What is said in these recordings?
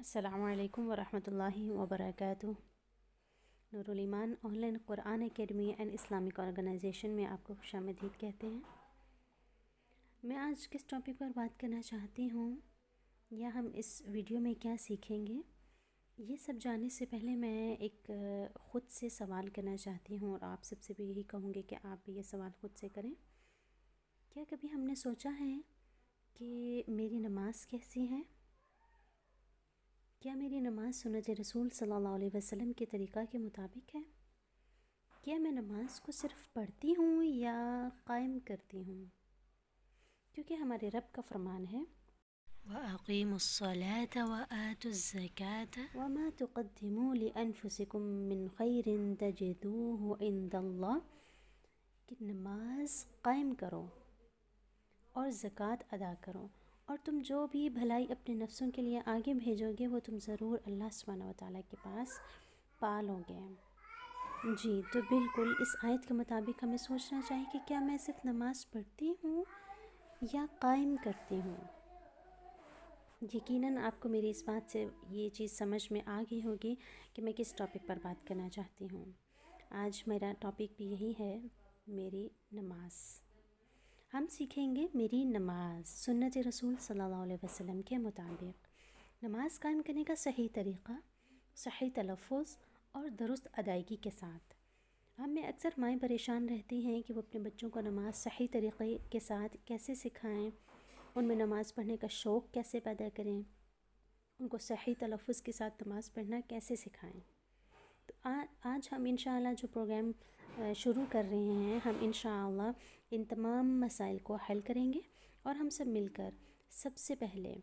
السلام علیکم ورحمۃ اللہ وبرکاتہ۔ Noor al-Iman online Quran academy and Islamic organisation میں آپ کو خوش آمدید کہتے ہیں۔ میں آج کس ٹاپک پر بات کرنا چاہتی ہوں یا ہم اس ویڈیو میں کیا سیکھیں گے، یہ سب جاننے سے پہلے میں ایک خود سے سوال کرنا چاہتی ہوں، اور آپ سب سے بھی یہی کہوں گی کہ آپ بھی یہ سوال خود سے کریں۔ کیا کبھی ہم نے سوچا ہے کہ میری نماز کیسی ہے؟ کیا میری نماز سنت رسول صلی اللہ علیہ وسلم کے طریقہ کے مطابق ہے؟ کیا میں نماز کو صرف پڑھتی ہوں یا قائم کرتی ہوں؟ کیونکہ ہمارے رب کا فرمان ہے وَأَقِيمُوا الصَّلَاةَ وَآتُوا الزَّكَاةَ وَمَا تُقَدِّمُوا لِأَنفُسِكُم مِّن خَيْرٍ تَجِدُوهُ عِندَ اللَّهِ، کہ نماز قائم کرو اور زکوٰۃ ادا کرو، اور تم جو بھی بھلائی اپنے نفسوں کے لیے آگے بھیجو گے وہ تم ضرور اللہ سبحانہ و تعالیٰ کے پاس پالو گے۔ جی، تو بالکل اس آیت کے مطابق ہمیں سوچنا چاہیے کہ کیا میں صرف نماز پڑھتی ہوں یا قائم کرتی ہوں۔ یقیناً آپ کو میری اس بات سے یہ چیز سمجھ میں آ گئی ہوگی کہ میں کس ٹاپک پر بات کرنا چاہتی ہوں۔ آج میرا ٹاپک بھی یہی ہے، میری نماز۔ ہم سیکھیں گے میری نماز سنت رسول صلی اللہ علیہ وسلم کے مطابق، نماز قائم کرنے کا صحیح طریقہ، صحیح تلفظ اور درست ادائیگی کے ساتھ۔ ہم میں اکثر مائیں پریشان رہتی ہیں کہ وہ اپنے بچوں کو نماز صحیح طریقے کے ساتھ کیسے سکھائیں، ان میں نماز پڑھنے کا شوق کیسے پیدا کریں، ان کو صحیح تلفظ کے ساتھ نماز پڑھنا کیسے سکھائیں۔ تو آج ہم انشاءاللہ جو پروگرام شروع کر رہے ہیں، ہم انشاءاللہ ان تمام مسائل کو حل کریں گے، اور ہم سب مل کر سب سے پہلے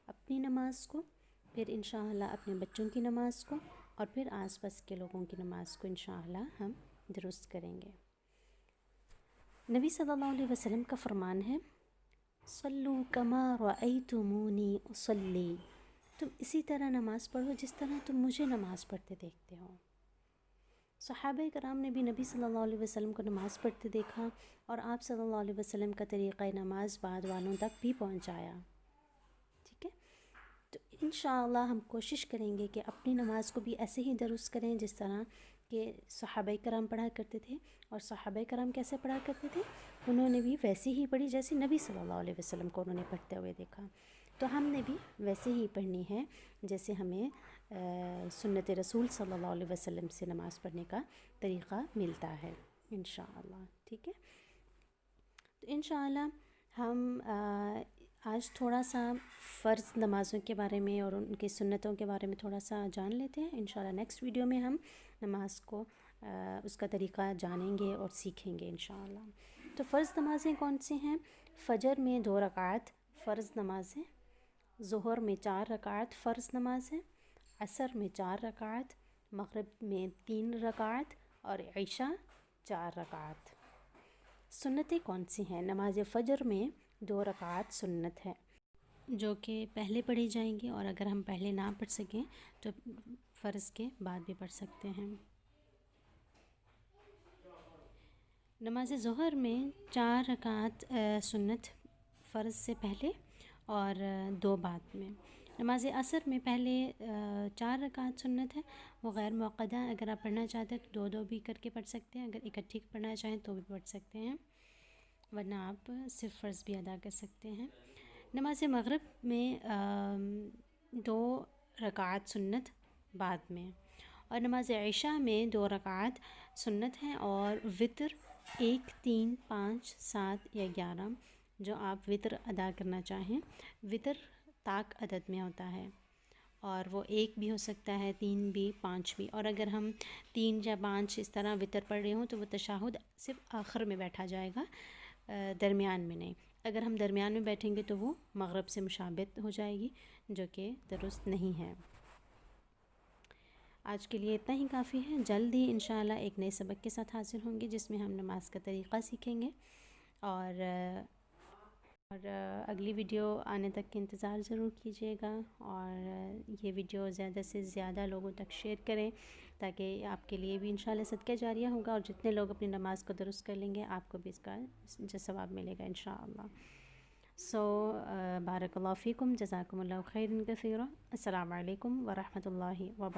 اپنی نماز کو، پھر انشاءاللہ اپنے بچوں کی نماز کو، اور پھر آس پاس کے لوگوں کی نماز کو انشاءاللہ ہم درست کریں گے۔ نبی صلی اللہ علیہ وسلم کا فرمان ہے، صلو کما رأیتمونی اصلی، تم اسی طرح نماز پڑھو جس طرح تم مجھے نماز پڑھتے دیکھتے ہو۔ صحابہ کرام نے بھی نبی صلی اللہ علیہ وسلم کو نماز پڑھتے دیکھا، اور آپ صلی اللہ علیہ وسلم کا طریقہ نماز بعد والوں تک بھی پہنچایا۔ ٹھیک ہے، تو انشاءاللہ ہم کوشش کریں گے کہ اپنی نماز کو بھی ایسے ہی درست کریں جس طرح کہ صحابہ کرام پڑھا کرتے تھے۔ اور صحابہ کرام کیسے پڑھا کرتے تھے؟ انہوں نے بھی ویسے ہی پڑھی جیسے نبی صلی اللہ علیہ وسلم کو انہوں نے پڑھتے ہوئے دیکھا، تو ہم نے بھی ویسے ہی پڑھنی ہے جیسے ہمیں سنت رسول صلی اللہ علیہ وسلم سے نماز پڑھنے کا طریقہ ملتا ہے انشاءاللہ۔ ٹھیک ہے، تو انشاءاللہ ہم آج تھوڑا سا فرض نمازوں کے بارے میں اور ان کی سنتوں کے بارے میں تھوڑا سا جان لیتے ہیں۔ انشاءاللہ نیکسٹ ویڈیو میں ہم نماز کو اس کا طریقہ جانیں گے اور سیکھیں گے انشاءاللہ۔ تو فرض نمازیں کون سی ہیں؟ فجر میں 2 رکعت فرض نماز ہے، ظہر میں 4 رکعت فرض نماز ہے، عصر میں 4 رکعت، مغرب میں 3 رکعت، اور عشاء 4 رکعت۔ سنتیں کون سی ہیں؟ نماز فجر میں 2 رکعت سنت ہے جو کہ پہلے پڑھی جائیں گی، اور اگر ہم پہلے نہ پڑھ سکیں تو فرض کے بعد بھی پڑھ سکتے ہیں۔ نماز ظہر میں 4 رکعت سنت فرض سے پہلے اور 2 بعد میں۔ نماز عصر میں پہلے 4 رکعت سنت ہے، وہ غیر موقدہ، اگر آپ پڑھنا چاہتے ہیں تو 2 بھی کر کے پڑھ سکتے ہیں، اگر اکٹھی پڑھنا چاہیں تو بھی پڑھ سکتے ہیں، ورنہ آپ صرف فرض بھی ادا کر سکتے ہیں۔ نماز مغرب میں 2 رکعت سنت بعد میں، اور نماز عشاء میں 2 رکعت سنت ہیں، اور وتر 1، 3، 5، 7 یا 11 جو آپ وتر ادا کرنا چاہیں۔ وتر طاق عدد میں ہوتا ہے، اور وہ 1 بھی ہو سکتا ہے، 3 بھی، 5 بھی، اور اگر ہم 3 یا 5 اس طرح وتر پڑھ رہے ہوں تو وہ تشہد صرف آخر میں بیٹھا جائے گا، درمیان میں نہیں۔ اگر ہم درمیان میں بیٹھیں گے تو وہ مغرب سے مشابہت ہو جائے گی، جو کہ درست نہیں ہے۔ آج کے لیے اتنا ہی کافی ہے، جلد ہی انشاءاللہ ایک نئے سبق کے ساتھ حاضر ہوں گے جس میں ہم نماز کا طریقہ سیکھیں گے، اور اگلی ویڈیو آنے تک کے انتظار ضرور کیجیے گا، اور یہ ویڈیو زیادہ سے زیادہ لوگوں تک شیئر کریں تاکہ آپ کے لیے بھی انشاءاللہ صدقہ جاریہ ہوگا، اور جتنے لوگ اپنی نماز کو درست کر لیں گے آپ کو بھی اس کا ثواب ملے گا انشاءاللہ۔ سو بارک اللہ فیکم، جزاکم اللہ خیرا کثیرا، السلام علیکم ورحمۃ اللہ وبرکاتہ.